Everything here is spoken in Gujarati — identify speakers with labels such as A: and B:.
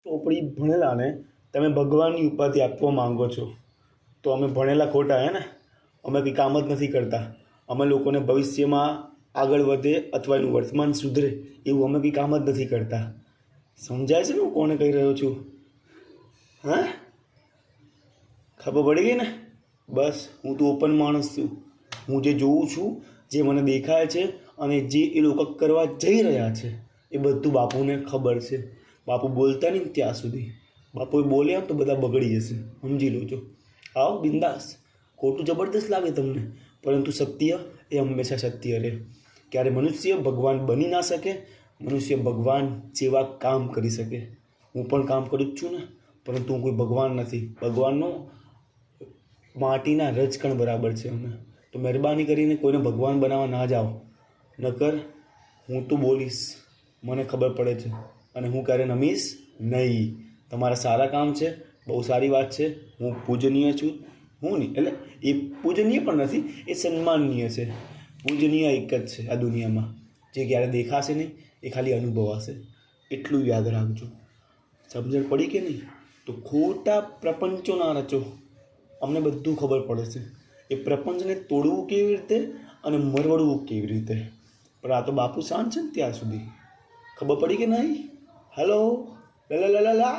A: ચોપડી ભણેલાને તમે ભગવાનની ઉપાધિ આપવા માંગો છો તો અમે ભણેલા ખોટા હે ને? અમે કંઈ કામ જ નથી કરતા. અમે લોકોને ભવિષ્યમાં આગળ વધે અથવા એનું વર્તમાન સુધરે એવું અમે કંઈ કામ જ નથી કરતા. સમજાય છે ને હું કોને કહી રહ્યો છું? હા, ખબર પડી ગઈ ને? બસ હું તો ઓપન માણસ છું. હું જે જોઉં છું, જે મને દેખાય છે અને જે એ લોકો કરવા જઈ રહ્યા છે એ બધું બાપુને ખબર છે. બાપુ બોલતા નહીં ત્યાં સુધી. બાપુએ બોલ્યા તો બધા બગડી જશે, સમજી લેજો. આવો બિંદાસ. ખોટું જબરદસ્ત લાગે તમને, પરંતુ સત્ય એ હંમેશા સત્ય રહે. ક્યારે મનુષ્ય ભગવાન બની ના શકે, મનુષ્ય ભગવાન જેવા કામ કરી શકે. હું પણ કામ કરું જ છું ને, પરંતુ હું કોઈ ભગવાન નથી. ભગવાનનો માટીના રજકણ બરાબર છે અમે. તો મહેરબાની કરીને કોઈને ભગવાન બનાવવા ના જાઓ, નકર હું તો બોલીશ. મને ખબર પડે છે અને હું ક્યારે નમીશ નહીં. તમારા સારા કામ છે, બહુ સારી વાત છે. હું પૂજનીય છું. હું નહીં એટલે એ પૂજનીય પણ નથી, એ સન્માનનીય છે. પૂજનીય એક જ છે આ દુનિયામાં, જે ક્યારે દેખાશે નહીં, એ ખાલી અનુભવાશે. એટલું યાદ રાખજો. સમજણ પડી કે નહીં? તો ખોટા પ્રપંચો ના રચો. અમને બધું ખબર પડે છે એ પ્રપંચને તોડવું કેવી રીતે અને મરવડવું કેવી રીતે. પણ આ તો બાપુ શાંત છે ને ત્યાં સુધી. ખબર પડી કે નહીં? હેલો, લા લા લા લા.